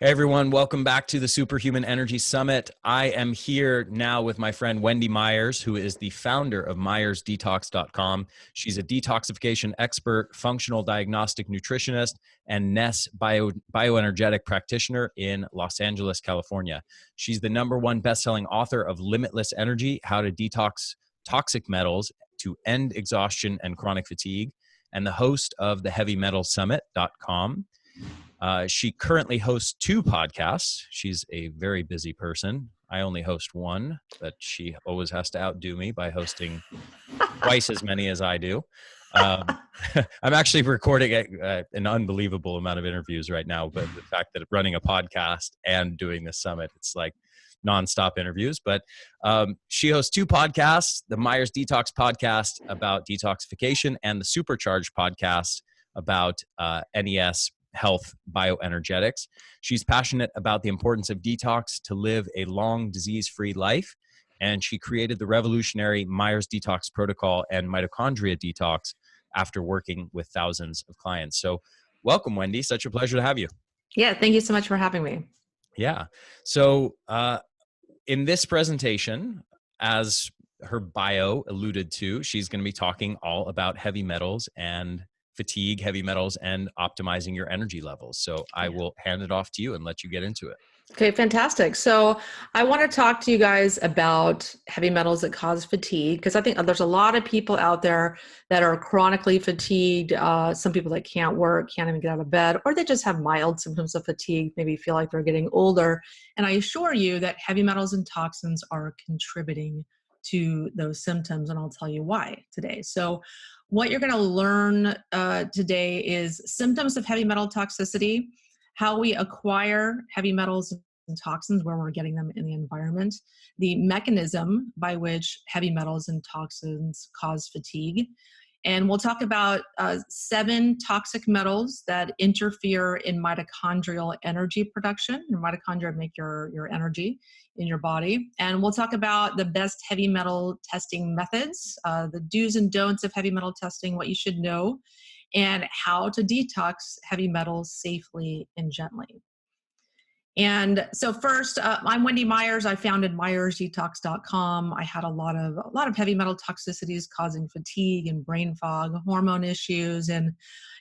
Hey everyone, welcome back to the Superhuman Energy Summit. I am here now with my friend Wendy Myers, who is the founder of MyersDetox.com. She's a detoxification expert, functional diagnostic nutritionist, and bioenergetic practitioner in Los Angeles, California. She's the #1 best-selling author of Limitless Energy: How to Detox Toxic Metals to End Exhaustion and Chronic Fatigue, and the host of the HeavyMetalSummit.com. She currently hosts 2 podcasts. She's a very busy person. I only host one, but she always has to outdo me by hosting twice as many as I do. I'm actually recording an unbelievable amount of interviews right now, but the fact that running a podcast and doing this summit, it's like nonstop interviews. But she hosts 2 podcasts, the Myers Detox podcast about detoxification and the Supercharged podcast about NES health bioenergetics. She's passionate about the importance of detox to live a long disease-free life, and she created the revolutionary Myers Detox protocol and mitochondria detox after working with thousands of clients. So welcome, Wendy. Such a pleasure to have you. Yeah, thank you so much for having me. Yeah. So in this presentation, as her bio alluded to, she's going to be talking all about heavy metals and fatigue, heavy metals, and optimizing your energy levels. So I will hand it off to you and let you get into it. Okay, fantastic. So I want to talk to you guys about heavy metals that cause fatigue, because I think there's a lot of people out there that are chronically fatigued. Some people that can't work, can't even get out of bed, or they just have mild symptoms of fatigue, maybe feel like they're getting older. And I assure you that heavy metals and toxins are contributing to those symptoms, and I'll tell you why today. So what you're going to learn today is symptoms of heavy metal toxicity, how we acquire heavy metals and toxins, where we're getting them in the environment, the mechanism by which heavy metals and toxins cause fatigue. And we'll talk about 7 toxic metals that interfere in mitochondrial energy production. Your mitochondria make your energy in your body. And we'll talk about the best heavy metal testing methods, the do's and don'ts of heavy metal testing, what you should know, and how to detox heavy metals safely and gently. And so first, I'm Wendy Myers. I founded MyersDetox.com. I had a lot of heavy metal toxicities causing fatigue and brain fog, hormone issues, and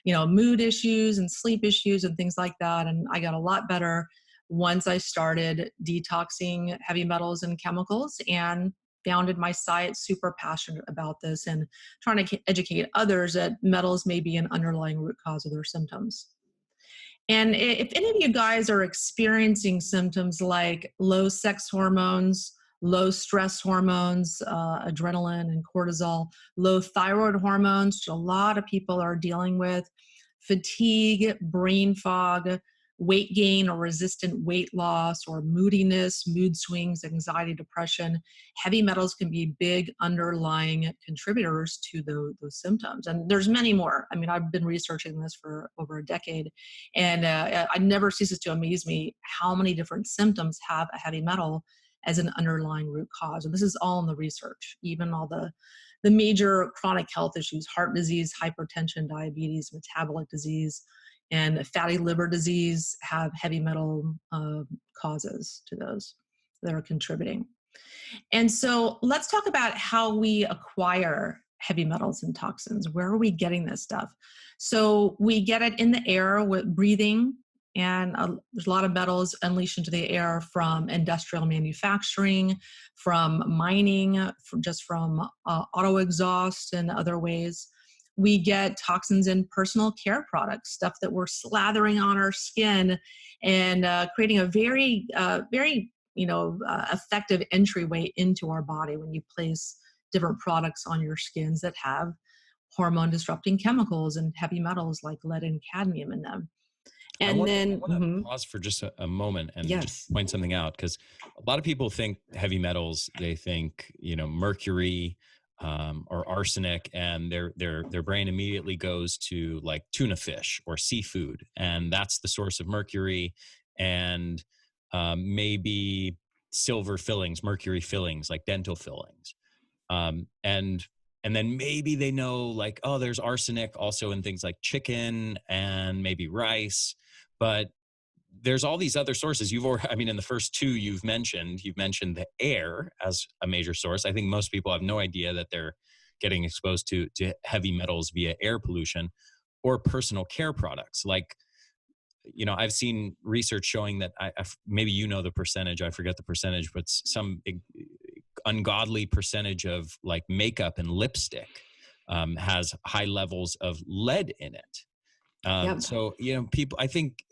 mood issues and sleep issues and things like that. And I got a lot better once I started detoxing heavy metals and chemicals, and founded my site. Super passionate about this and trying to educate others that metals may be an underlying root cause of their symptoms. And if any of you guys are experiencing symptoms like low sex hormones, low stress hormones, adrenaline and cortisol, low thyroid hormones, which a lot of people are dealing with, fatigue, brain fog, weight gain or resistant weight loss, or moodiness, mood swings, anxiety, depression, heavy metals can be big underlying contributors to those symptoms. And there's many more. I mean, I've been researching this for over a decade, and it never ceases to amaze me how many different symptoms have a heavy metal as an underlying root cause. And this is all in the research, even all the major chronic health issues: heart disease, hypertension, diabetes, metabolic disease, and fatty liver disease have heavy metal causes to those that are contributing. And so let's talk about how we acquire heavy metals and toxins. Where are we getting this stuff? So we get it in the air with breathing, and there's a lot of metals unleashed into the air from industrial manufacturing, from mining, from auto exhaust and other ways. We get toxins in personal care products, stuff that we're slathering on our skin, and creating a very effective entryway into our body when you place different products on your skins that have hormone disrupting chemicals and heavy metals like lead and cadmium in them. And I want to pause for just a moment and just point something out, because a lot of people think heavy metals, they think, mercury, or arsenic, and their brain immediately goes to like tuna fish or seafood, and that's the source of mercury, and maybe silver fillings, mercury fillings, like dental fillings, and then maybe they know like, oh, there's arsenic also in things like chicken and maybe rice, but there's all these other sources. I mean, in the first two you've mentioned the air as a major source. I think most people have no idea that they're getting exposed to heavy metals via air pollution, or personal care products. Like, I've seen research showing that maybe the percentage, I forget the percentage, but some ungodly percentage of like makeup and lipstick has high levels of lead in it. Yep. So, people, I think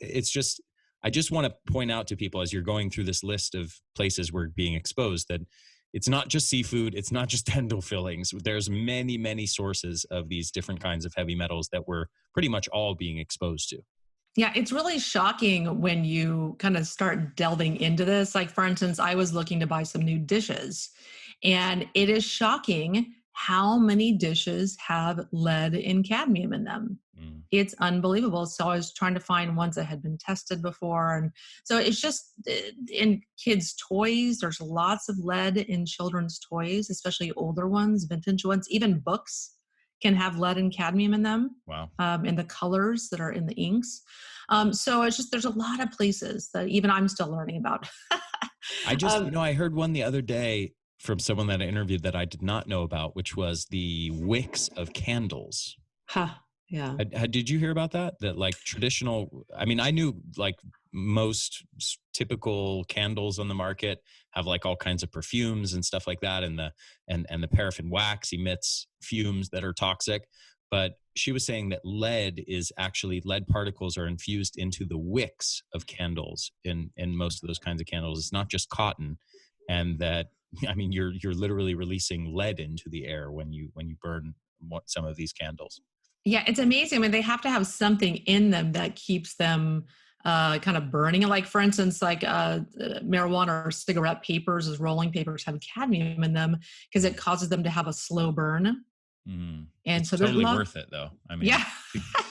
I just want to point out to people, as you're going through this list of places we're being exposed, that it's not just seafood, it's not just dental fillings. There's many, many sources of these different kinds of heavy metals that we're pretty much all being exposed to. Yeah, it's really shocking when you kind of start delving into this. Like, for instance, I was looking to buy some new dishes, and it is shocking how many dishes have lead and cadmium in them. Mm. It's unbelievable. So I was trying to find ones that had been tested before. And so it's just in kids' toys, there's lots of lead in children's toys, especially older ones, vintage ones. Even books can have lead and cadmium in them. Wow. In the colors that are in the inks. So it's just, there's a lot of places that even I'm still learning about. I heard one the other day from someone that I interviewed that I did not know about, which was the wicks of candles. Yeah. Did you hear about that? That like traditional, I mean, I knew like most typical candles on the market have like all kinds of perfumes and stuff like that. And the paraffin wax emits fumes that are toxic. But she was saying that lead particles are infused into the wicks of candles in most of those kinds of candles. It's not just cotton. And that, I mean, you're literally releasing lead into the air when you burn some of these candles. Yeah, it's amazing. I mean, they have to have something in them that keeps them kind of burning. Like, for instance, like marijuana or cigarette papers, as rolling papers, have cadmium in them because it causes them to have a slow burn. Mm. And It's so totally worth it, though. I mean, yeah,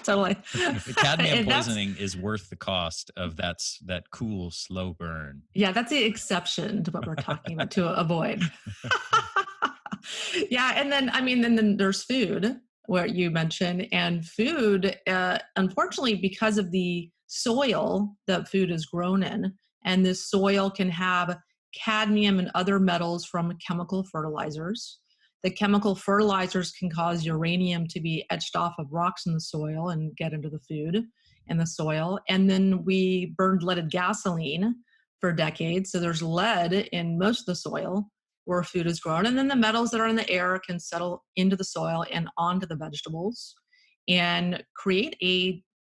totally. The cadmium poisoning is worth the cost of that cool, slow burn. Yeah, that's the exception to what we're talking about to avoid. Yeah, and then there's food, where you mentioned, and food, unfortunately, because of the soil that food is grown in, and this soil can have cadmium and other metals from chemical fertilizers. The chemical fertilizers can cause uranium to be etched off of rocks in the soil and get into the food and the soil. And then we burned leaded gasoline for decades. So there's lead in most of the soil where food is grown. And then the metals that are in the air can settle into the soil and onto the vegetables and create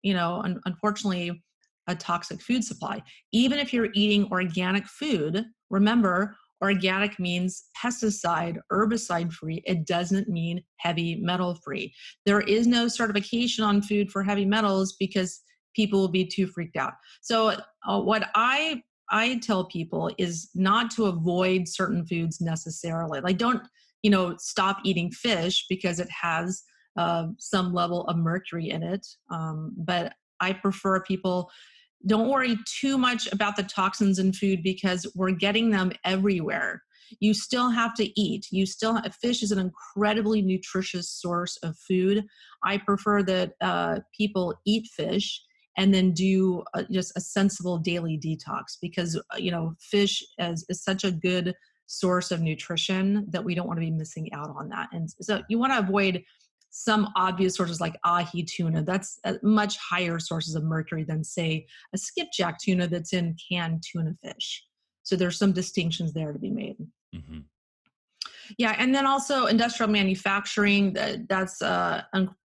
unfortunately, a toxic food supply. Even if you're eating organic food, remember, organic means pesticide, herbicide free. It doesn't mean heavy metal free. There is no certification on food for heavy metals because people will be too freaked out. So what I tell people is not to avoid certain foods necessarily. Like, don't, stop eating fish because it has some level of mercury in it. But I prefer people don't worry too much about the toxins in food because we're getting them everywhere. You still have to eat. Fish is an incredibly nutritious source of food. I prefer that people eat fish and then do just a sensible daily detox because, fish is such a good source of nutrition that we don't want to be missing out on that. And so you want to avoid some obvious sources like ahi tuna. That's much higher sources of mercury than, say, a skipjack tuna that's in canned tuna fish. So there's some distinctions there to be made. Mm-hmm. Yeah, and then also industrial manufacturing, that's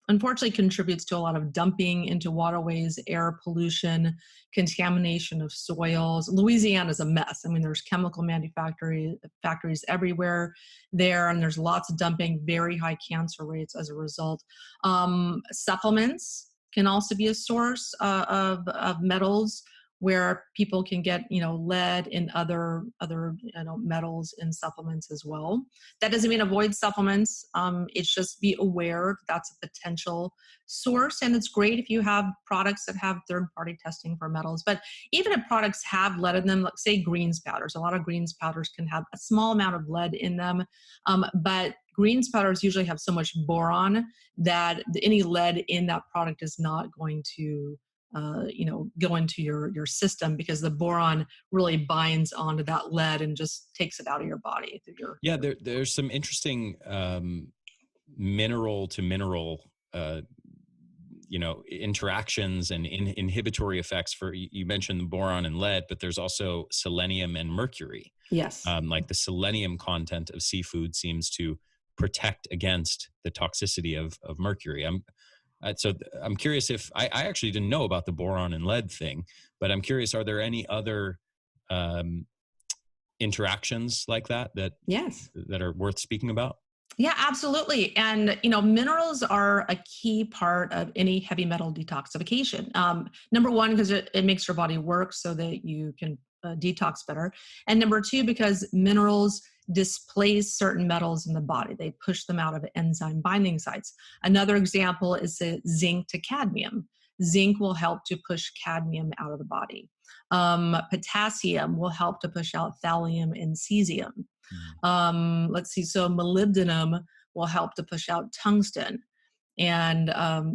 unfortunately contributes to a lot of dumping into waterways, air pollution, contamination of soils. Louisiana is a mess. I mean, there's chemical factories everywhere there, and there's lots of dumping, very high cancer rates as a result. Supplements can also be a source of metals, where people can get, lead and other metals in supplements as well. That doesn't mean avoid supplements. It's just be aware that's a potential source. And it's great if you have products that have third-party testing for metals. But even if products have lead in them, like say greens powders, a lot of greens powders can have a small amount of lead in them. But greens powders usually have so much boron that any lead in that product is not going to go into your system, because the boron really binds onto that lead and just takes it out of your body through your. Yeah, there's some interesting mineral to mineral interactions and inhibitory effects for, you mentioned the boron and lead, but there's also selenium and mercury. Yes. Like the selenium content of seafood seems to protect against the toxicity of mercury. I'm curious if I actually didn't know about the boron and lead thing, but I'm curious, are there any other interactions like that Yes. that are worth speaking about? Yeah, absolutely. And, minerals are a key part of any heavy metal detoxification. Number one, because it makes your body work so that you can detox better. And number two, because minerals displace certain metals in the body. They push them out of enzyme binding sites. Another example is the zinc to cadmium. Zinc will help to push cadmium out of the body. Potassium will help to push out thallium and cesium. Let's see, so molybdenum will help to push out tungsten. And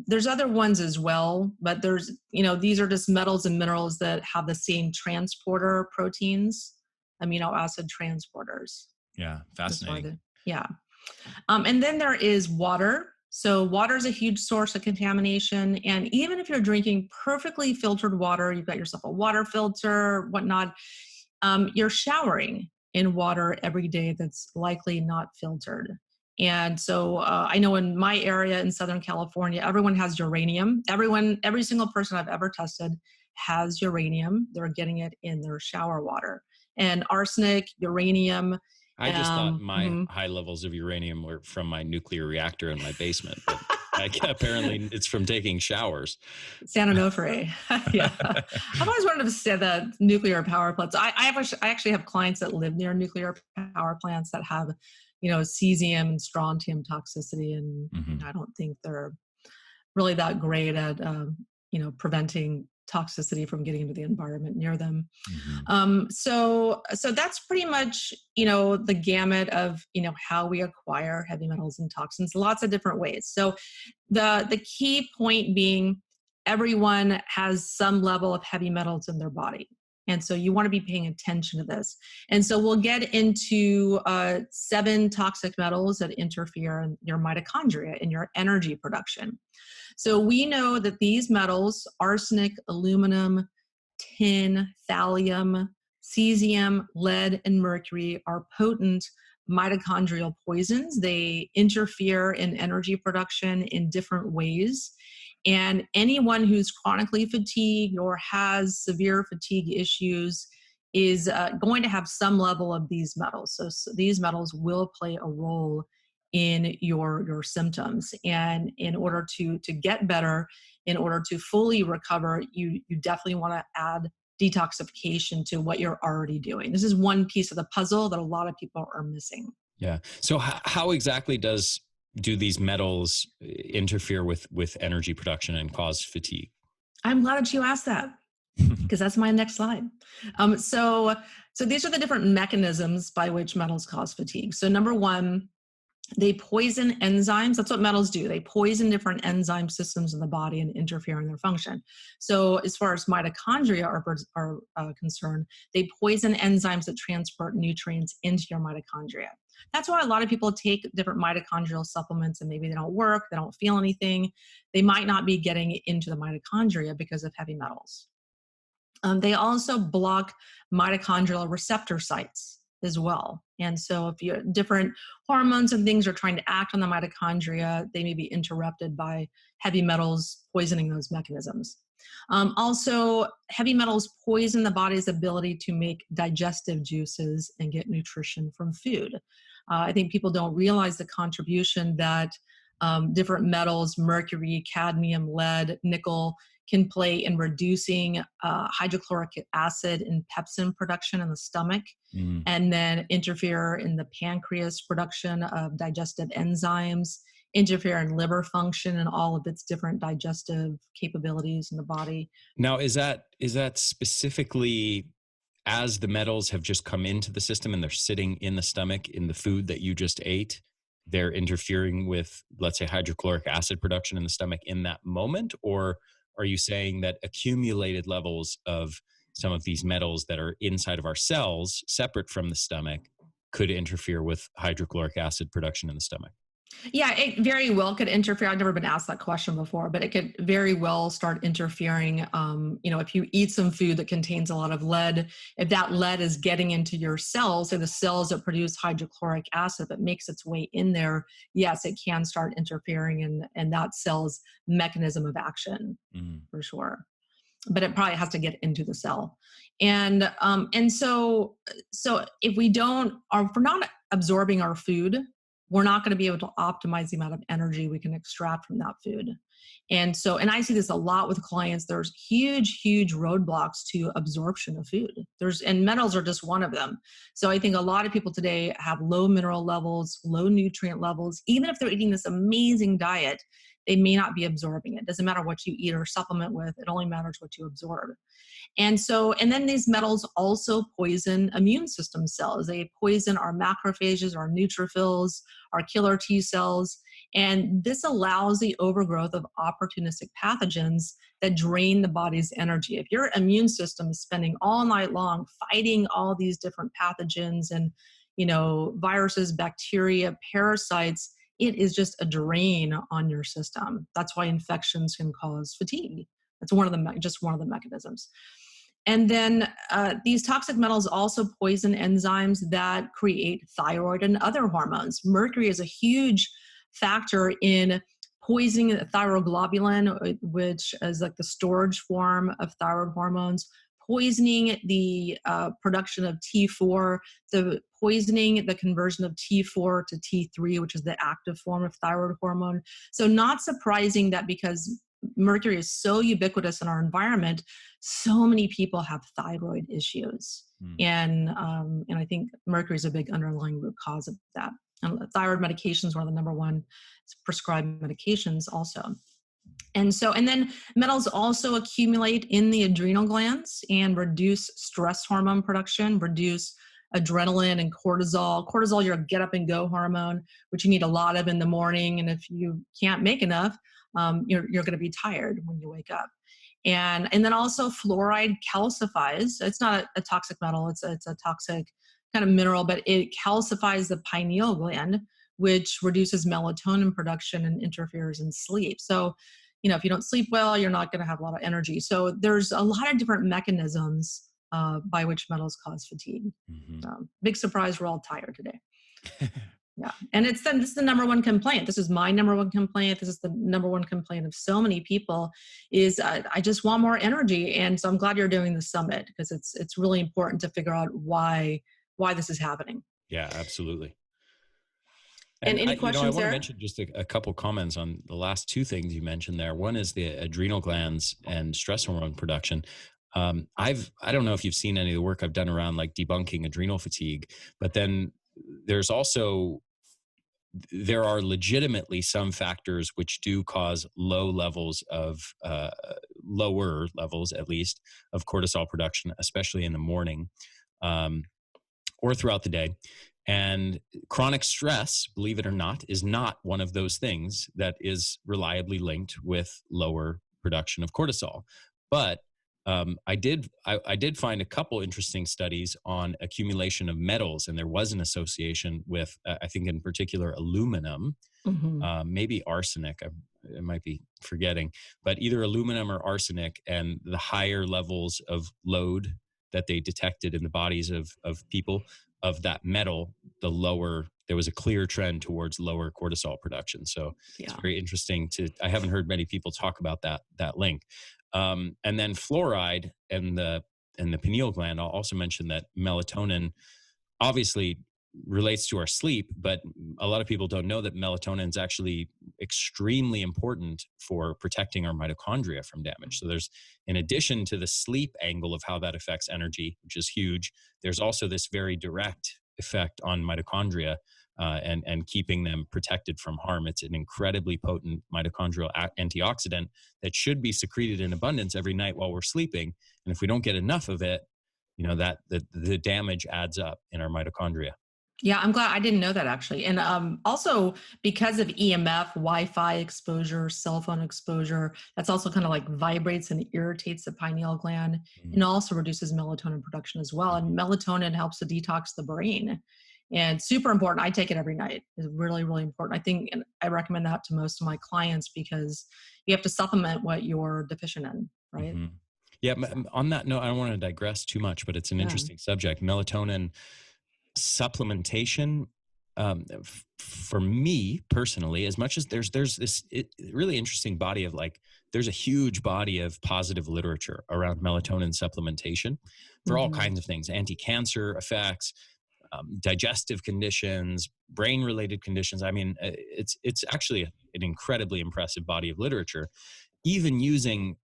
there's other ones as well, but these are just metals and minerals that have the same transporter proteins, amino acid transporters. Yeah, fascinating. Yeah. And then there is water. So water is a huge source of contamination. And even if you're drinking perfectly filtered water, you've got yourself a water filter, whatnot, you're showering in water every day that's likely not filtered. And so I know in my area in Southern California, everyone has uranium. Every single person I've ever tested has uranium. They're getting it in their shower water. And arsenic, uranium. I just thought my high levels of uranium were from my nuclear reactor in my basement, but apparently it's from taking showers. San Onofre. Yeah. I've always wanted to say that nuclear power plants. I actually have clients that live near nuclear power plants that have, cesium and strontium toxicity. And I don't think they're really that great at, preventing toxicity from getting into the environment near them. So that's pretty much, the gamut of, how we acquire heavy metals and toxins, lots of different ways. So the key point being, everyone has some level of heavy metals in their body. And so you want to be paying attention to this. And so we'll get into 7 toxic metals that interfere in your mitochondria, in your energy production. So we know that these metals, arsenic, aluminum, tin, thallium, cesium, lead, and mercury, are potent mitochondrial poisons. They interfere in energy production in different ways. And anyone who's chronically fatigued or has severe fatigue issues is going to have some level of these metals. So these metals will play a role in your symptoms. And in order to get better, in order to fully recover, you definitely want to add detoxification to what you're already doing. This is one piece of the puzzle that a lot of people are missing. Yeah. So how exactly do these metals interfere with energy production and cause fatigue? I'm glad that you asked that, because that's my next slide. So these are the different mechanisms by which metals cause fatigue. So number one, they poison enzymes. That's what metals do. They poison different enzyme systems in the body and interfere in their function. So as far as mitochondria are concerned, they poison enzymes that transport nutrients into your mitochondria. That's why a lot of people take different mitochondrial supplements and maybe they don't work, they don't feel anything. They might not be getting into the mitochondria because of heavy metals. They also block mitochondrial receptor sites as well. And so if you're different hormones and things are trying to act on the mitochondria, they may be interrupted by heavy metals poisoning those mechanisms. Also, heavy metals poison the body's ability to make digestive juices and get nutrition from food. I think people don't realize the contribution that different metals, mercury, cadmium, lead, nickel, can play in reducing hydrochloric acid and pepsin production in the stomach, and then interfere in the pancreas production of digestive enzymes, interfere in liver function and all of its different digestive capabilities in the body. Now, is that specifically as the metals have just come into the system and they're sitting in the stomach in the food that you just ate? They're interfering with, let's say, hydrochloric acid production in the stomach in that moment, or are you saying that accumulated levels of some of these metals that are inside of our cells, separate from the stomach, could interfere with hydrochloric acid production in the stomach? Yeah, it very well could interfere. I've never been asked that question before, but it could very well start interfering. If you eat some food that contains a lot of lead, if that lead is getting into your cells, so the cells that produce hydrochloric acid that makes its way in there, yes, it can start interfering in that cell's mechanism of action, for sure. But it probably has to get into the cell. And so if we don't, or if we're not absorbing our food, we're not going to be able to optimize the amount of energy we can extract from that food. And I see this a lot with clients. There's huge roadblocks to absorption of food. And metals are just one of them. So I think a lot of people today have low mineral levels, low nutrient levels. Even if they're eating this amazing diet, they may not be absorbing it. Doesn't matter what you eat or supplement with, it only matters what you absorb. And then these metals also poison immune system cells. They poison our macrophages, our neutrophils, our killer T cells. And this allows the overgrowth of opportunistic pathogens that drain the body's energy. If your immune system is spending all night long fighting all these different pathogens and, viruses, bacteria, parasites, it is just a drain on your system. That's why infections can cause fatigue. That's one of the mechanisms. And then these toxic metals also poison enzymes that create thyroid and other hormones. Mercury is a huge factor in poisoning the thyroglobulin, which is like the storage form of thyroid hormones, poisoning the production of T4, poisoning the conversion of T4 to T3, which is the active form of thyroid hormone. So not surprising that because mercury is so ubiquitous in our environment, so many people have thyroid issues. And I think mercury is a big underlying root cause of that. And thyroid medications are the number one prescribed medications also. And then metals also accumulate in the adrenal glands and reduce stress hormone production, reduce adrenaline and cortisol. Cortisol, your get up and go hormone, which you need a lot of in the morning. And if you can't make enough, you're going to be tired when you wake up. And then also fluoride calcifies. It's not a toxic metal. It's a toxic kind of mineral, but it calcifies the pineal gland, which reduces melatonin production and interferes in sleep. So, if you don't sleep well, you're not going to have a lot of energy. So there's a lot of different mechanisms by which metals cause fatigue. Big surprise, we're all tired today. Yeah. And this is the number one complaint. This is my number one complaint. This is the number one complaint of so many people is I just want more energy. And so I'm glad you're doing the summit because it's really important to figure out why this is happening. Yeah, absolutely. And any questions I want there? to mention just a couple comments on the last two things you mentioned there. One is the adrenal glands and stress hormone production. I don't know if you've seen any of the work I've done around like debunking adrenal fatigue, but then there are legitimately some factors which do cause lower levels at least of cortisol production, especially in the morning or throughout the day. And chronic stress, believe it or not, is not one of those things that is reliably linked with lower production of cortisol. But I did find a couple interesting studies on accumulation of metals, and there was an association with, I think in particular, aluminum, maybe arsenic. I might be forgetting, but either aluminum or arsenic, and the higher levels of load that they detected in the bodies of people of that metal, the lower, there was a clear trend towards lower cortisol production. So It's very interesting I haven't heard many people talk about that link. And then fluoride and the pineal gland, I'll also mention that melatonin obviously relates to our sleep, but a lot of people don't know that melatonin is actually extremely important for protecting our mitochondria from damage. So there's, in addition to the sleep angle of how that affects energy, which is huge, there's also this very direct effect on mitochondria and keeping them protected from harm. It's an incredibly potent mitochondrial antioxidant that should be secreted in abundance every night while we're sleeping. And if we don't get enough of it, that the damage adds up in our mitochondria. Yeah, I'm glad. I didn't know that actually. And also because of EMF, Wi-Fi exposure, cell phone exposure, that's also kind of like vibrates and irritates the pineal gland, and also reduces melatonin production as well. And Mhm. melatonin helps to detox the brain. And super important. I take it every night. It's really, really important. I think, and I recommend that to most of my clients because you have to supplement what you're deficient in, right? Mhm. Yeah, So, on that note, I don't want to digress too much, but it's an yeah. interesting subject. Melatonin supplementation, for me personally, as much as there's this really interesting body of like, there's a huge body of positive literature around melatonin supplementation for all Hmm. kinds of things, anti-cancer effects, digestive conditions, brain-related conditions. I mean, it's actually an incredibly impressive body of literature, even using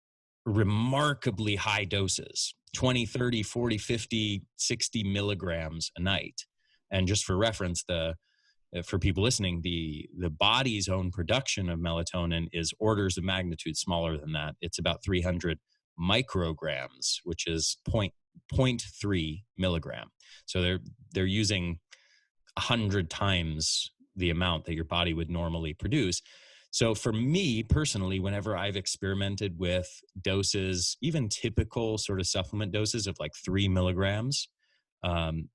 remarkably high doses, 20, 30, 40, 50, 60 milligrams a night. And just for reference, the for people listening, the body's own production of melatonin is orders of magnitude smaller than that. It's about 300 micrograms, which is point 0.3 milligram. So they're using 100 times the amount that your body would normally produce. So for me personally, whenever I've experimented with doses, even typical sort of supplement doses of like 3 milligrams, um,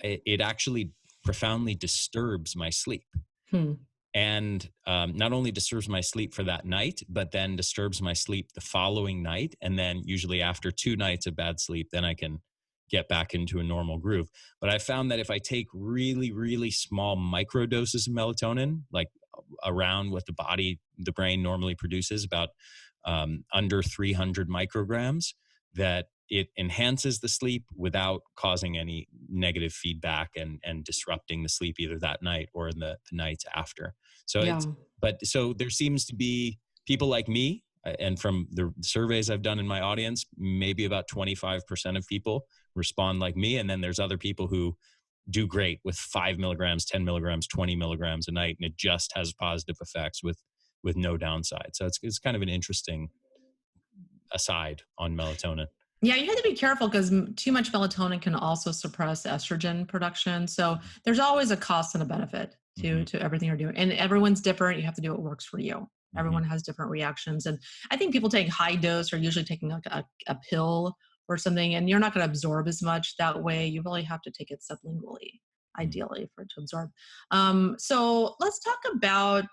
it actually profoundly disturbs my sleep. Hmm. And not only disturbs my sleep for that night, but then disturbs my sleep the following night. And then usually after 2 nights of bad sleep, then I can get back into a normal groove. But I found that if I take really, really small micro doses of melatonin, like around what the brain normally produces, about under 300 micrograms, that it enhances the sleep without causing any negative feedback and disrupting the sleep either that night or in the nights after. So Yeah. so there seems to be people like me, and from the surveys I've done in my audience, maybe about 25% of people respond like me. And then there's other people who do great with 5 milligrams, 10 milligrams, 20 milligrams a night, and it just has positive effects with no downside. So it's kind of an interesting aside on melatonin. Yeah, you have to be careful because too much melatonin can also suppress estrogen production. So there's always a cost and a benefit Mm-hmm. to everything you're doing, and everyone's different. You have to do what works for you. Mm-hmm. Everyone has different reactions, and I think people take high dose are usually taking like a pill or something, and you're not going to absorb as much that way. You really have to take it sublingually, ideally, for it to absorb. So let's talk about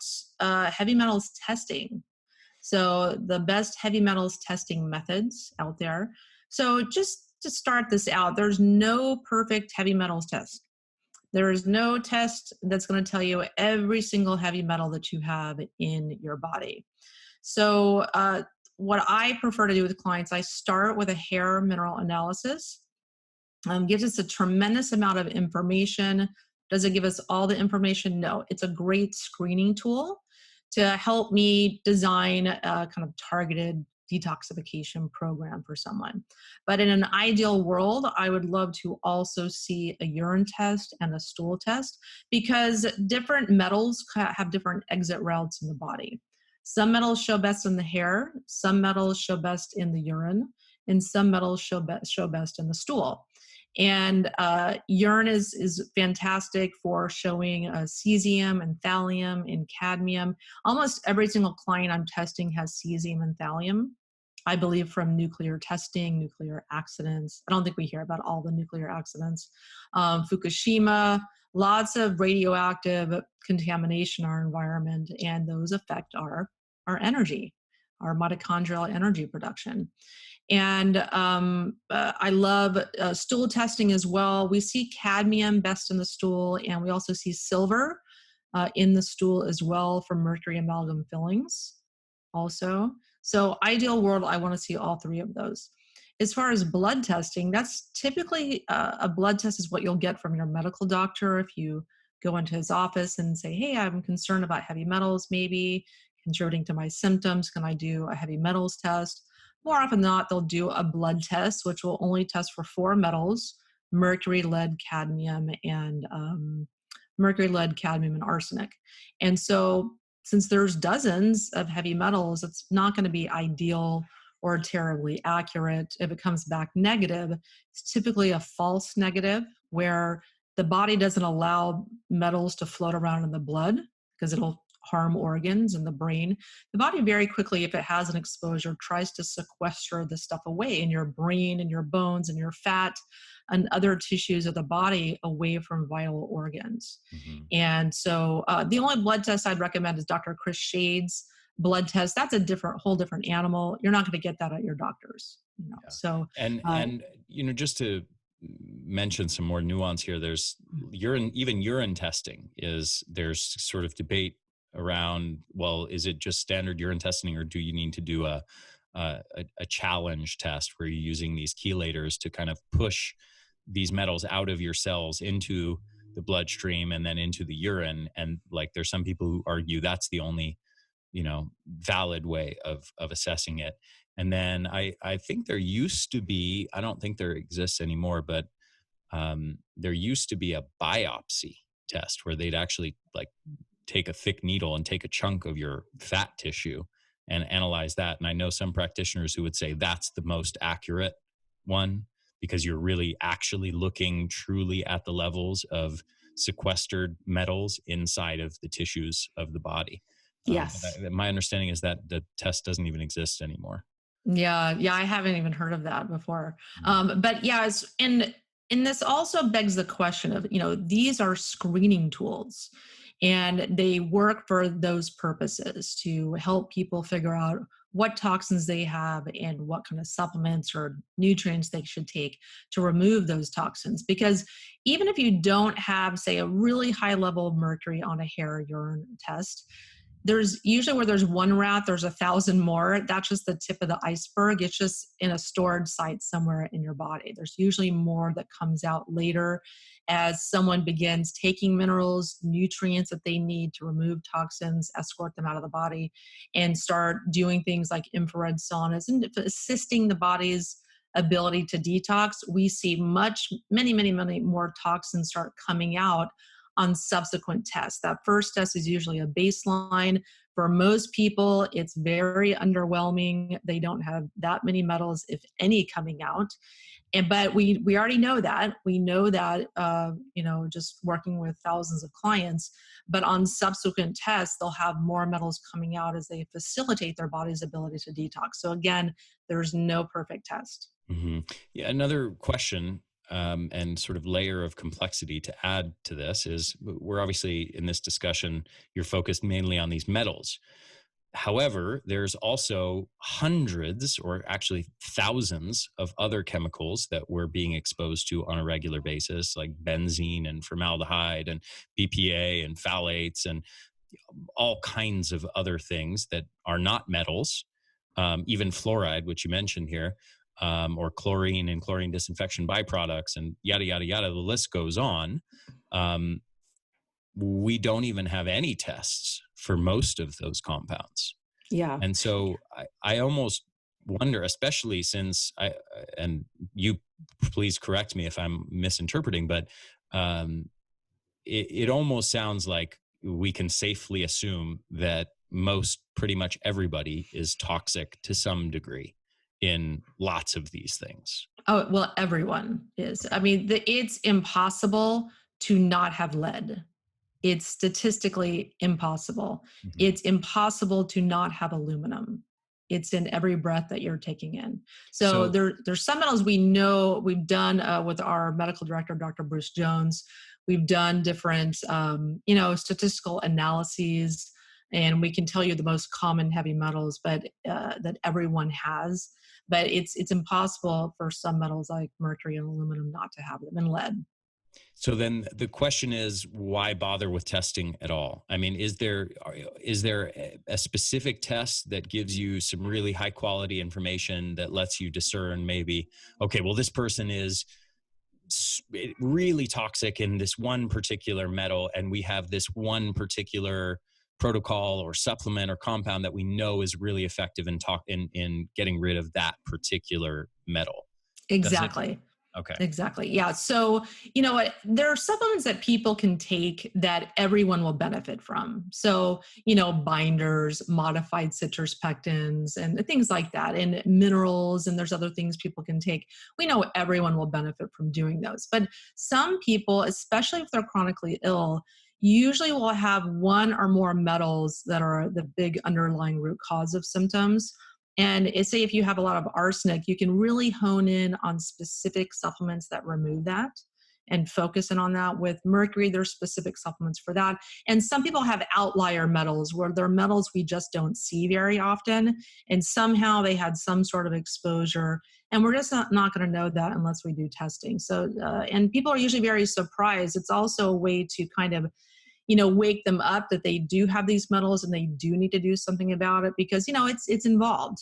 heavy metals testing. So the best heavy metals testing methods out there. So just to start this out, there's no perfect heavy metals test. There is no test that's going to tell you every single heavy metal that you have in your body. So what I prefer to do with clients, I start with a hair mineral analysis. Gives us a tremendous amount of information. Does it give us all the information? No. It's a great screening tool to help me design a kind of targeted detoxification program for someone. But in an ideal world, I would love to also see a urine test and a stool test because different metals have different exit routes in the body. Some metals show best in the hair, some metals show best in the urine, and some metals show best in the stool. And urine is fantastic for showing cesium and thallium and cadmium. Almost every single client I'm testing has cesium and thallium. I believe from nuclear testing, nuclear accidents. I don't think we hear about all the nuclear accidents. Fukushima, lots of radioactive contamination in our environment, and those affect our energy, our mitochondrial energy production. And I love stool testing as well. We see cadmium best in the stool, and we also see silver in the stool as well for mercury amalgam fillings also. So ideal world, I want to see all three of those. As far as blood testing, that's typically a blood test is what you'll get from your medical doctor if you go into his office and say, hey, I'm concerned about heavy metals, maybe contributing to my symptoms. Can I do a heavy metals test? More often than not, they'll do a blood test, which will only test for 4 metals: mercury, lead, cadmium, and arsenic. And so since there's dozens of heavy metals, it's not going to be ideal or terribly accurate. If it comes back negative, it's typically a false negative where the body doesn't allow metals to float around in the blood because it'll harm organs and the brain. The body very quickly, if it has an exposure, tries to sequester the stuff away in your brain and your bones and your fat and other tissues of the body away from vital organs. Mm-hmm. And so the only blood test I'd recommend is Dr. Chris Shade's blood test. That's a whole different animal. You're not going to get that at your doctor's. Yeah. So and just to mention some more nuance here, there's urine testing there's sort of debate around, well, is it just standard urine testing, or do you need to do a challenge test where you're using these chelators to kind of push these metals out of your cells into the bloodstream and then into the urine? And like, there's some people who argue that's the only valid way of assessing it. And then I think there used to be, I don't think there exists anymore, but there used to be a biopsy test where they'd actually like take a thick needle and take a chunk of your fat tissue and analyze that. And I know some practitioners who would say that's the most accurate one, because you're really actually looking truly at the levels of sequestered metals inside of the tissues of the body. Yes. My understanding is that the test doesn't even exist anymore. Yeah, I haven't even heard of that before. But yeah, and this also begs the question of, these are screening tools, and they work for those purposes to help people figure out what toxins they have and what kind of supplements or nutrients they should take to remove those toxins. Because even if you don't have, say, a really high level of mercury on a hair urine test, there's usually, where there's one rat, there's 1,000 more. That's just the tip of the iceberg. It's just in a stored site somewhere in your body. There's usually more that comes out later as someone begins taking minerals, nutrients that they need to remove toxins, escort them out of the body, and start doing things like infrared saunas and assisting the body's ability to detox. We see many more toxins start coming out on subsequent tests. That first test is usually a baseline. For most people, it's very underwhelming. They don't have that many metals, if any, coming out. But we already know that. We know that, just working with thousands of clients. But on subsequent tests, they'll have more metals coming out as they facilitate their body's ability to detox. So again, there's no perfect test. Mm-hmm. Yeah, another question and sort of layer of complexity to add to this is, we're obviously in this discussion, you're focused mainly on these metals. However, there's also hundreds, or actually thousands, of other chemicals that we're being exposed to on a regular basis, like benzene and formaldehyde and BPA and phthalates and all kinds of other things that are not metals, even fluoride, which you mentioned here, or chlorine and chlorine disinfection byproducts, and yada, yada, yada. The list goes on. We don't even have any tests for most of those compounds. Yeah. And so I almost wonder, especially since and you please correct me if I'm misinterpreting, but it almost sounds like we can safely assume that pretty much everybody is toxic to some degree in lots of these things. Oh, well, everyone is. I mean, it's impossible to not have lead. It's statistically impossible. Mm-hmm. It's impossible to not have aluminum. It's in every breath that you're taking in. So there's some metals we know. We've done with our medical director, Dr. Bruce Jones. We've done different, statistical analyses, and we can tell you the most common heavy metals, but that everyone has. But it's impossible for some metals like mercury and aluminum not to have them, and lead. So then the question is, why bother with testing at all? I mean, is there a specific test that gives you some really high quality information that lets you discern maybe, okay, well, this person is really toxic in this one particular metal, and we have this one particular protocol or supplement or compound that we know is really effective in getting rid of that particular metal? Exactly. Okay. Exactly. Yeah. So, you know what? There are supplements that people can take that everyone will benefit from. So, binders, modified citrus pectins, and things like that, and minerals, and there's other things people can take. We know everyone will benefit from doing those. But some people, especially if they're chronically ill, usually will have one or more metals that are the big underlying root cause of symptoms. And say if you have a lot of arsenic, you can really hone in on specific supplements that remove that and focus in on that. With mercury, there's specific supplements for that. And some people have outlier metals where they're metals we just don't see very often. And somehow they had some sort of exposure. And we're just not going to know that unless we do testing. So, and people are usually very surprised. It's also a way to kind of wake them up that they do have these metals and they do need to do something about it, because, it's involved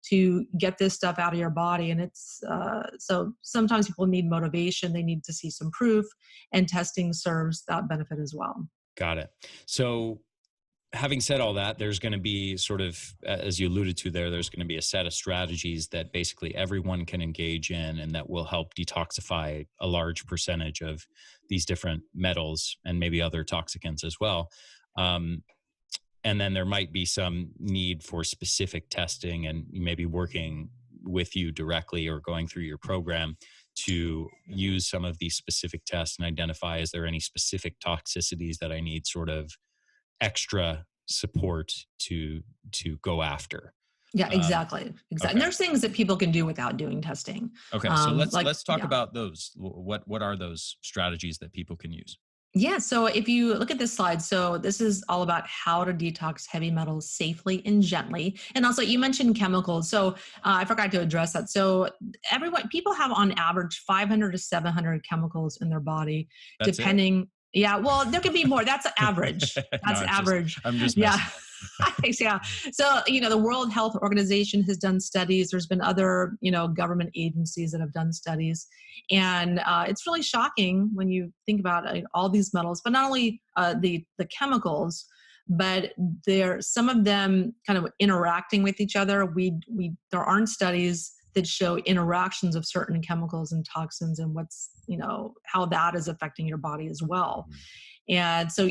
to get this stuff out of your body. And it's, so sometimes people need motivation. They need to see some proof, and testing serves that benefit as well. Got it. So having said all that, there's going to be sort of, as you alluded to there's going to be a set of strategies that basically everyone can engage in and that will help detoxify a large percentage of these different metals and maybe other toxicants as well. And then there might be some need for specific testing and maybe working with you directly or going through your program to use some of these specific tests and identify, is there any specific toxicities that I need sort of extra support to go after? Yeah, exactly. Exactly. Okay. And there's things that people can do without doing testing. Okay. So let's talk about those. What are those strategies that people can use? Yeah. So if you look at this slide, so this is all about how to detox heavy metals safely and gently. And also you mentioned chemicals. So I forgot to address that. So people have on average 500 to 700 chemicals in their body, That's depending. It? Yeah. Well, there could be more. That's average. That's average. I'm just yeah. Yeah. So, the World Health Organization has done studies. There's been other, government agencies that have done studies. And it's really shocking when you think about all these metals, but not only the chemicals, but some of them kind of interacting with each other. There aren't studies that show interactions of certain chemicals and toxins and what's, how that is affecting your body as well. And so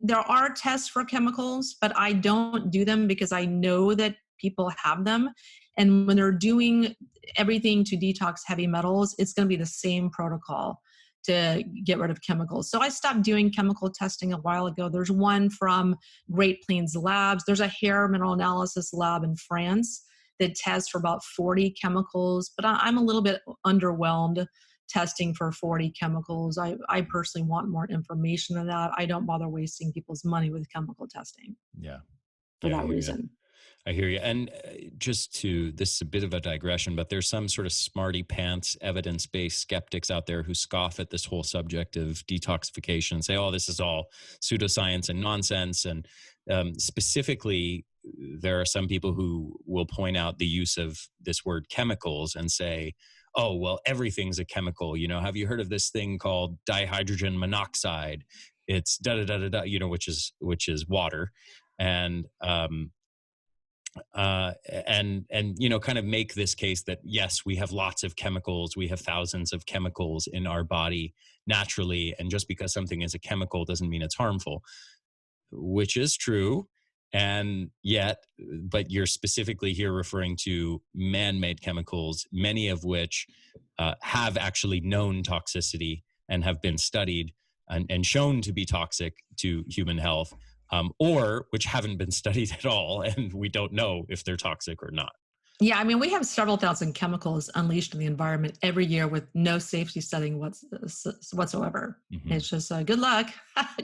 there are tests for chemicals, but I don't do them because I know that people have them. And when they're doing everything to detox heavy metals, it's going to be the same protocol to get rid of chemicals. So I stopped doing chemical testing a while ago. There's one from Great Plains Labs. There's a hair mineral analysis lab in France that tests for about 40 chemicals, but I'm a little bit underwhelmed testing for 40 chemicals. I personally want more information than that. I don't bother wasting people's money with chemical testing. Yeah. For that reason. I hear you. And this is a bit of a digression, but there's some sort of smarty pants, evidence-based skeptics out there who scoff at this whole subject of detoxification and say, oh, this is all pseudoscience and nonsense. And specifically, there are some people who will point out the use of this word chemicals and say, oh, well, everything's a chemical. Have you heard of this thing called dihydrogen monoxide? It's which is water. And kind of make this case that, yes, we have lots of chemicals. We have thousands of chemicals in our body naturally. And just because something is a chemical doesn't mean it's harmful, which is true. And yet, but you're specifically here referring to man-made chemicals, many of which have actually known toxicity and have been studied and shown to be toxic to human health, or which haven't been studied at all, and we don't know if they're toxic or not. Yeah, I mean, we have several thousand chemicals unleashed in the environment every year with no safety studying whatsoever. Mm-hmm. It's just good luck.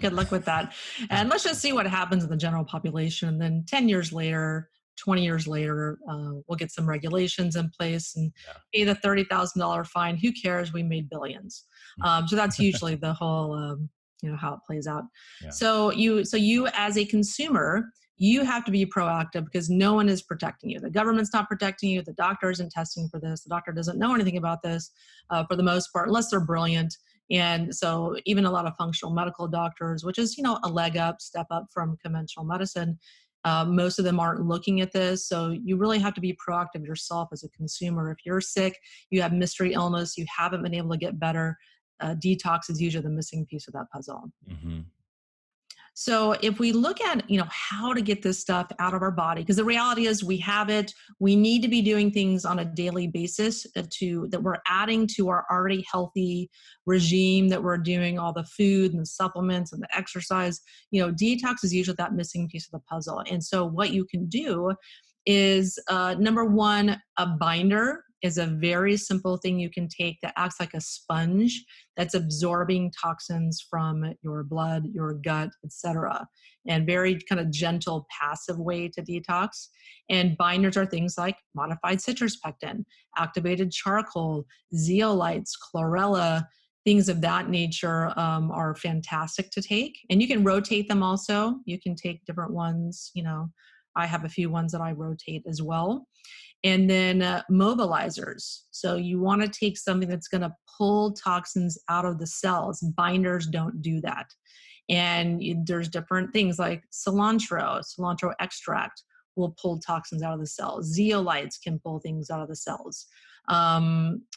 Good luck with that. And let's just see what happens in the general population. And then 10 years later, 20 years later, we'll get some regulations in place and pay the $30,000 fine. Who cares? We made billions. So that's usually the whole, how it plays out. Yeah. So you as a consumer, you have to be proactive because no one is protecting you. The government's not protecting you. The doctor isn't testing for this. The doctor doesn't know anything about this for the most part, unless they're brilliant. And so even a lot of functional medical doctors, which is, a leg up, step up from conventional medicine, Most of them aren't looking at this. So you really have to be proactive yourself as a consumer. If you're sick, you have mystery illness, you haven't been able to get better, detox is usually the missing piece of that puzzle. Mm-hmm. So if we look at, how to get this stuff out of our body, because the reality is we have it, we need to be doing things on a daily basis that we're adding to our already healthy regime, that we're doing all the food and the supplements and the exercise. Detox is usually that missing piece of the puzzle. And so what you can do is, number one, a binder is a very simple thing you can take that acts like a sponge that's absorbing toxins from your blood, your gut, etc. And very kind of gentle, passive way to detox. And binders are things like modified citrus pectin, activated charcoal, zeolites, chlorella, things of that nature are fantastic to take. And you can rotate them also. You can take different ones. I have a few ones that I rotate as well. And then mobilizers. So you want to take something that's going to pull toxins out of the cells. Binders don't do that. And there's different things like cilantro extract will pull toxins out of the cells. Zeolites can pull things out of the cells.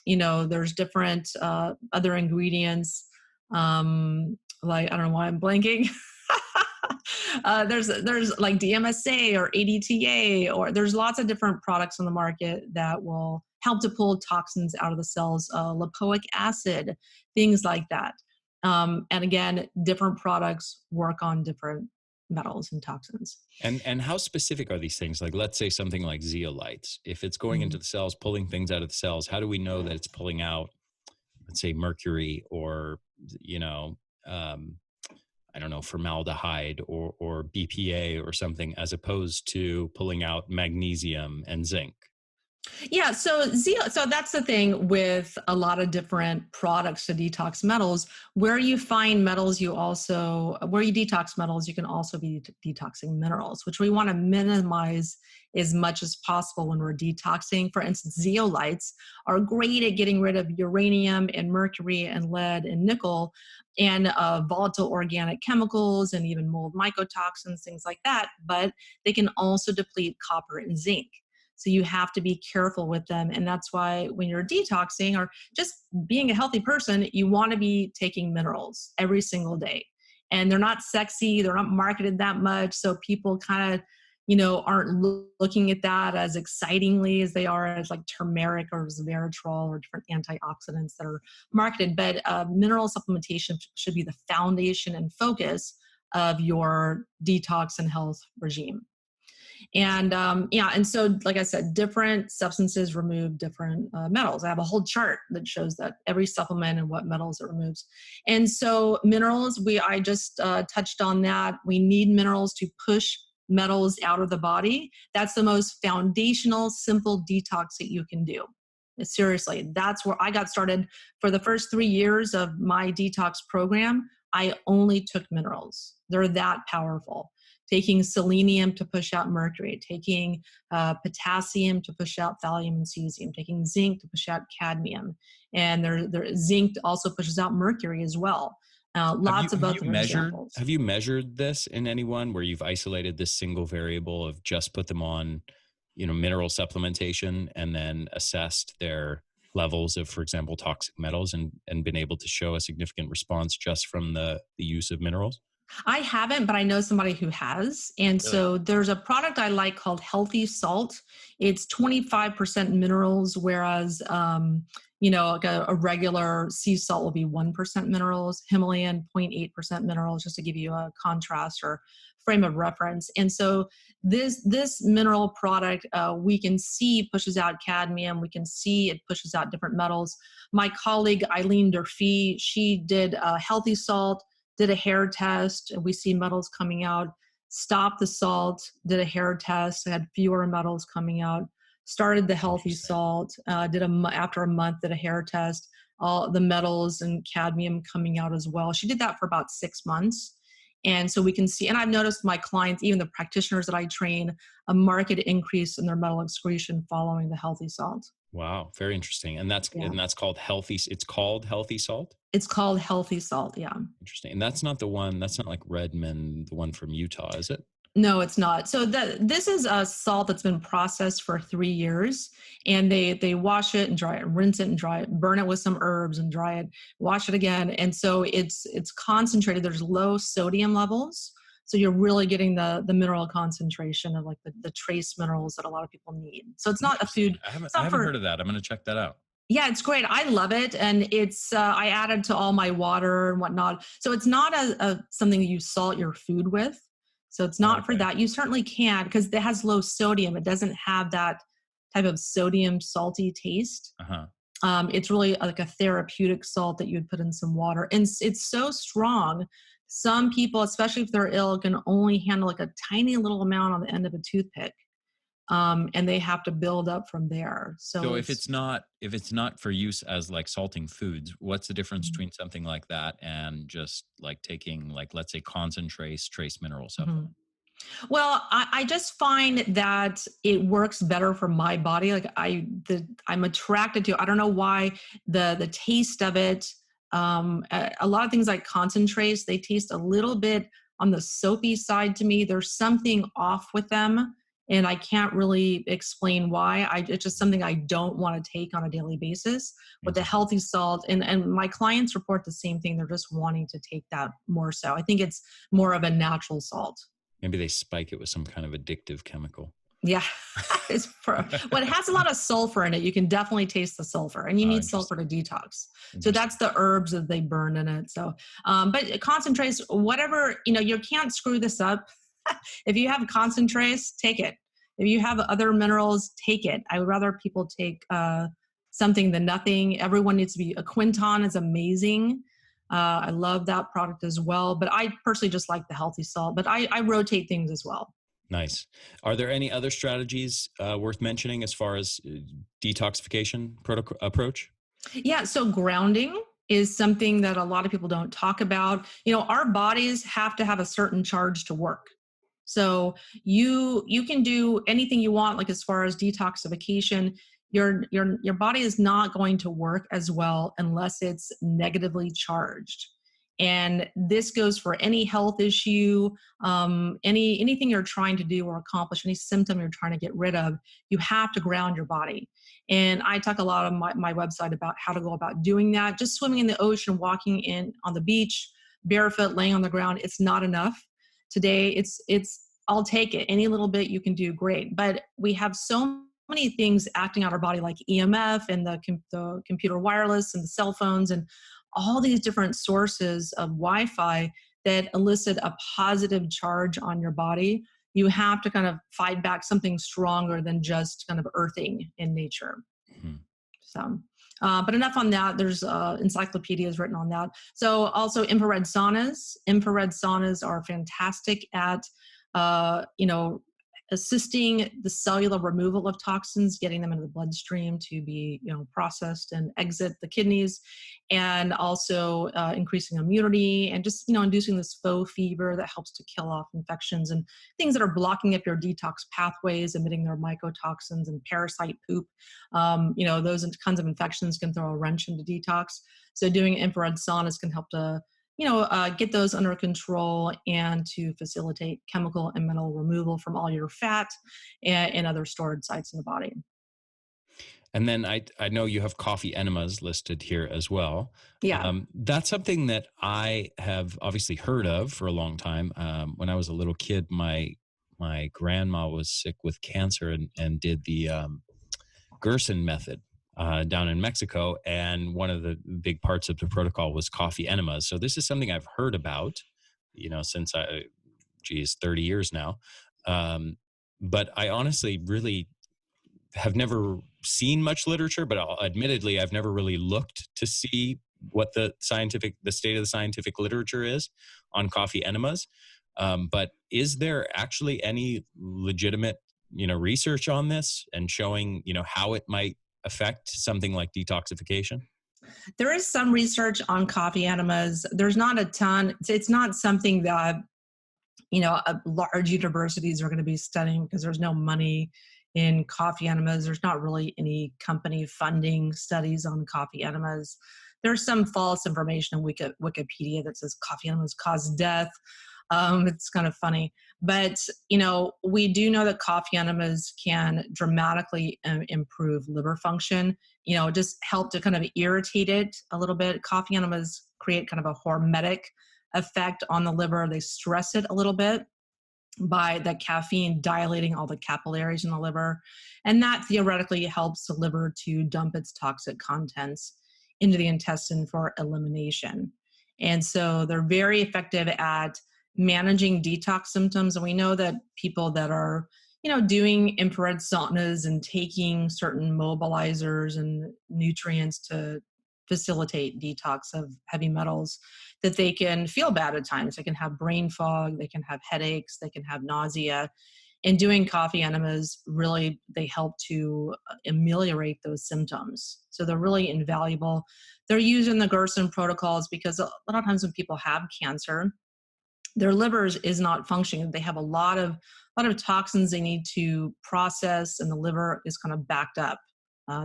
There's different other ingredients. Like, I don't know why I'm blanking. There's like DMSA or ADTA, or there's lots of different products on the market that will help to pull toxins out of the cells, lipoic acid, things like that. And again, different products work on different metals and toxins. And how specific are these things? Like, let's say something like zeolites. If it's going into the cells, pulling things out of the cells, how do we know that it's pulling out, let's say, mercury or, I don't know, formaldehyde or BPA or something, as opposed to pulling out magnesium and zinc? Yeah, so that's the thing with a lot of different products to detox metals. Where you find metals, where you detox metals, you can also be detoxing minerals, which we want to minimize as much as possible when we're detoxing. For instance, zeolites are great at getting rid of uranium and mercury and lead and nickel and volatile organic chemicals and even mold mycotoxins, things like that. But they can also deplete copper and zinc. So you have to be careful with them. And that's why when you're detoxing or just being a healthy person, you want to be taking minerals every single day. And they're not sexy. They're not marketed that much. So people kind of, aren't looking at that as excitingly as they are as like turmeric or resveratrol or different antioxidants that are marketed. But mineral supplementation should be the foundation and focus of your detox and health regime. And and so, like I said, different substances remove different metals. I have a whole chart that shows that every supplement and what metals it removes. And so minerals, I just touched on that. We need minerals to push metals out of the body. That's the most foundational, simple detox that you can do. Seriously, that's where I got started. For the first 3 years of my detox program, I only took minerals. They're that powerful. Taking selenium to push out mercury, taking potassium to push out thallium and cesium, taking zinc to push out cadmium. And zinc also pushes out mercury as well. Lots of other examples. Have you measured this in anyone where you've isolated this single variable of just put them on, mineral supplementation and then assessed their levels of, for example, toxic metals and been able to show a significant response just from the use of minerals? I haven't, but I know somebody who has. And so there's a product I like called Healthy Salt. It's 25% minerals, whereas, like a regular sea salt will be 1% minerals, Himalayan 0.8% minerals, just to give you a contrast or frame of reference. And so this mineral product, we can see pushes out cadmium. We can see it pushes out different metals. My colleague, Eileen Durfee, she did Healthy Salt, did a hair test, and we see metals coming out. Stopped the salt, did a hair test, had fewer metals coming out. Started the Healthy Salt, after a month, did a hair test, all the metals and cadmium coming out as well. She did that for about 6 months. And so we can see, and I've noticed my clients, even the practitioners that I train, a marked increase in their metal excretion following the Healthy Salt. Wow, very interesting. And that's called Healthy. It's called Healthy Salt? It's called Healthy Salt, yeah. Interesting. And that's not like Redmond, the one from Utah, is it? No, it's not. So this is a salt that's been processed for 3 years, and they wash it and dry it, rinse it and dry it, burn it with some herbs and dry it, wash it again, and so it's concentrated. There's low sodium levels, so you're really getting the mineral concentration of like the trace minerals that a lot of people need. So it's not a Interesting. food. It's I not haven't heard for. of that. I'm going to check that out. Yeah, it's great. I love it, and it's I added to all my water and whatnot. So it's not a something that you salt your food with. So it's not for Okay. that. You certainly can because it has low sodium. It doesn't have that type of sodium salty taste. Uh-huh. It's really like a therapeutic salt that you'd put in some water, and it's so strong. Some people, especially if they're ill, can only handle like a tiny little amount on the end of a toothpick, and they have to build up from there. So So it's. if it's not for use as like salting foods, what's the difference between something like that and just like taking like, let's say, concentrates trace mineral Mhm. supplement? Well, I just find that it works better for my body. Like I'm attracted to. I don't know why the taste of it. A lot of things like concentrates, they taste a little bit on the soapy side to me. There's something off with them, and I can't really explain why. It's just something I don't want to take on a daily basis. With the Mhm. healthy salt, and my clients report the same thing. They're just wanting to take that more so. I think it's more of a natural salt. Maybe they spike it with some kind of addictive chemical. Yeah, well, it has a lot of sulfur in it. You can definitely taste the sulfur, and you Oh, need sulfur interesting. to detox. So Interesting. that's the herbs that they burn in it. So, but it concentrates, whatever, you can't screw this up. If you have concentrates, take it. If you have other minerals, take it. I would rather people take something than nothing. Everyone needs to be, a Quinton is amazing. I love that product as well. But I personally just like the healthy salt, but I rotate things as well. Nice. Are there any other strategies worth mentioning as far as detoxification approach? Yeah, so grounding is something that a lot of people don't talk about. Our bodies have to have a certain charge to work. So you can do anything you want, like as far as detoxification. Your body is not going to work as well unless it's negatively charged. And this goes for any health issue, anything you're trying to do or accomplish, any symptom you're trying to get rid of. You have to ground your body. And I talk a lot on my website about how to go about doing that. Just swimming in the ocean, walking in on the beach, barefoot, laying on the ground, it's not enough. Today, it's I'll take it. Any little bit you can do, great. But we have so many things acting on our body, like EMF and the computer wireless and the cell phones and all these different sources of Wi-Fi that elicit a positive charge on your body. You have to kind of fight back something stronger than just kind of earthing in nature. Mhm. So, but enough on that. There's encyclopedias written on that. So also infrared saunas. Infrared saunas are fantastic at, assisting the cellular removal of toxins, getting them into the bloodstream to be, processed and exit the kidneys, and also increasing immunity and just, inducing this faux fever that helps to kill off infections and things that are blocking up your detox pathways, emitting their mycotoxins and parasite poop. Those kinds of infections can throw a wrench into detox. So doing infrared saunas can help to get those under control and to facilitate chemical and mineral removal from all your fat and other stored sites in the body. And then I know you have coffee enemas listed here as well. Yeah. That's something that I have obviously heard of for a long time. When I was a little kid, my grandma was sick with cancer and did the Gerson method down in Mexico, and one of the big parts of the protocol was coffee enemas. So this is something I've heard about, since 30 years now. But I honestly really have never seen much literature, but admittedly, I've never really looked to see what the state of the scientific literature is on coffee enemas. But is there actually any legitimate, research on this and showing, how it might affect something like detoxification? There is some research on coffee enemas. There's not a ton. It's not something that, large universities are going to be studying because there's no money in coffee enemas. There's not really any company funding studies on coffee enemas. There's some false information in Wikipedia that says coffee enemas cause death. It's kind of funny. But, we do know that coffee enemas can dramatically improve liver function, just help to kind of irritate it a little bit. Coffee enemas create kind of a hormetic effect on the liver. They stress it a little bit by the caffeine dilating all the capillaries in the liver. And that theoretically helps the liver to dump its toxic contents into the intestine for elimination. And so they're very effective at managing detox symptoms. And we know that people that are, doing infrared saunas and taking certain mobilizers and nutrients to facilitate detox of heavy metals, that they can feel bad at times. They can have brain fog, they can have headaches, they can have nausea. And doing coffee enemas, really, they help to ameliorate those symptoms. So they're really invaluable. They're used in the Gerson protocols because a lot of times when people have cancer, their livers is not functioning. They have a lot of toxins they need to process, and the liver is kind of backed up.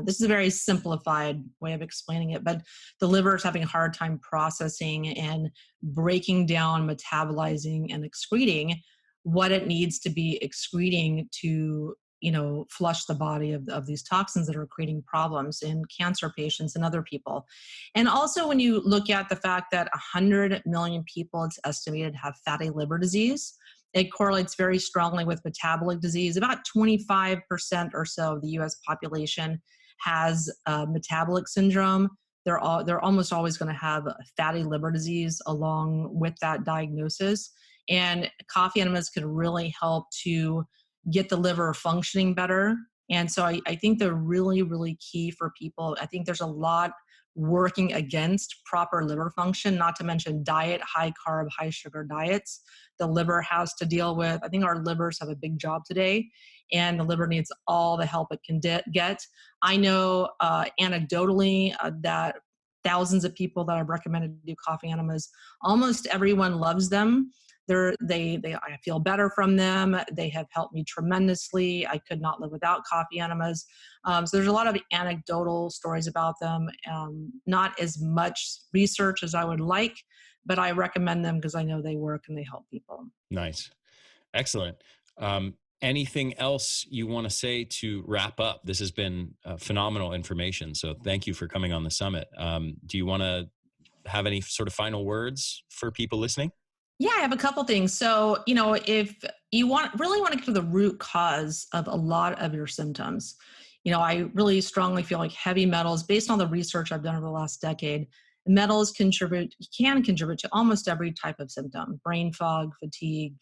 This is a very simplified way of explaining it, but the liver is having a hard time processing and breaking down, metabolizing, and excreting what it needs to be excreting to, flush the body of these toxins that are creating problems in cancer patients and other people. And also when you look at the fact that 100 million people, it's estimated, have fatty liver disease, it correlates very strongly with metabolic disease. About 25% or so of the US population has metabolic syndrome. They're almost always going to have fatty liver disease along with that diagnosis. And coffee enemas can really help to get the liver functioning better. And so I think they're really, really key for people. I think there's a lot working against proper liver function, not to mention diet, high carb, high sugar diets the liver has to deal with. I think our livers have a big job today, and the liver needs all the help it can get. I know anecdotally that thousands of people that I've recommended to do coffee enemas, almost everyone loves them. I feel better from them. They have helped me tremendously. I could not live without coffee enemas. So there's a lot of anecdotal stories about them. Not as much research as I would like, but I recommend them because I know they work and they help people. Nice. Excellent. Anything else you want to say to wrap up? This has been phenomenal information. So thank you for coming on the summit. Do you want to have any sort of final words for people listening? Yeah, I have a couple things. So, if you really want to get to the root cause of a lot of your symptoms, I really strongly feel like heavy metals, based on the research I've done over the last decade, metals can contribute to almost every type of symptom: brain fog, fatigue,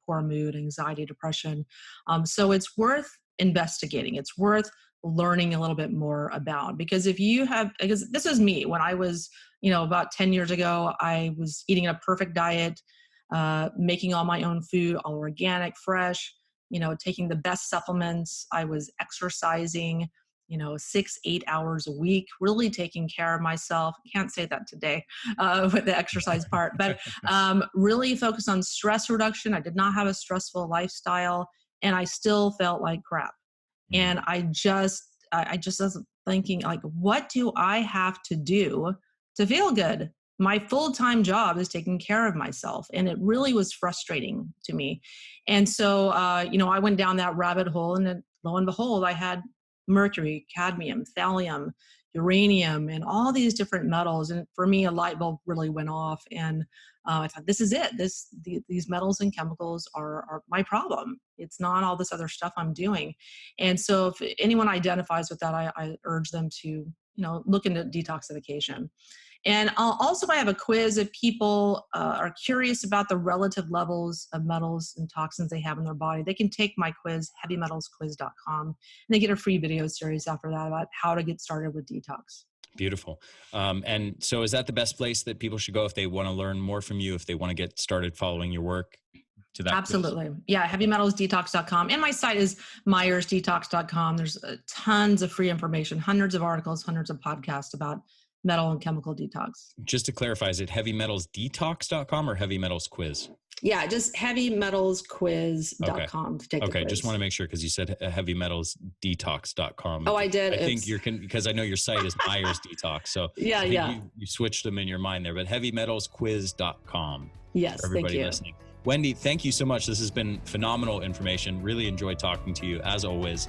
poor mood, anxiety, depression. So it's worth investigating. It's worth learning a little bit more about, because because this is me when I was, about 10 years ago, I was eating a perfect diet, making all my own food, all organic, fresh, taking the best supplements. I was exercising, 6-8 hours a week, really taking care of myself. Can't say that today with the exercise part, but really focused on stress reduction. I did not have a stressful lifestyle, and I still felt like crap. And I just was thinking, like, what do I have to do to feel good? My full-time job is taking care of myself. And it really was frustrating to me. And so, I went down that rabbit hole, and then lo and behold, I had mercury, cadmium, thallium, uranium, and all these different metals. And for me, a light bulb really went off. And I thought, this is it. These metals and chemicals are my problem. It's not all this other stuff I'm doing. And so if anyone identifies with that, I urge them to, look into detoxification. And also, I have a quiz if people are curious about the relative levels of metals and toxins they have in their body. They can take my quiz, heavymetalsquiz.com, and they get a free video series after that about how to get started with detox. Beautiful. And so is that the best place that people should go if they want to learn more from you, if they want to get started following your work? To that Absolutely. Quiz? Yeah, heavymetalsdetox.com. And my site is myersdetox.com. There's tons of free information, hundreds of articles, hundreds of podcasts about metal and chemical detox. Just to clarify, is it heavymetalsdetox.com or heavymetalsquiz? Yeah, just heavymetalsquiz.com to take the quiz. Just want to make sure, because you said heavymetalsdetox.com. Oh, I did. I think because I know your site is Myers Detox. So yeah. You switched them in your mind there, but heavymetalsquiz.com. Yes, for everybody thank you. listening. Wendy, thank you so much. This has been phenomenal information. Really enjoyed talking to you as always.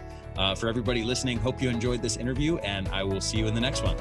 For everybody listening, hope you enjoyed this interview, and I will see you in the next one.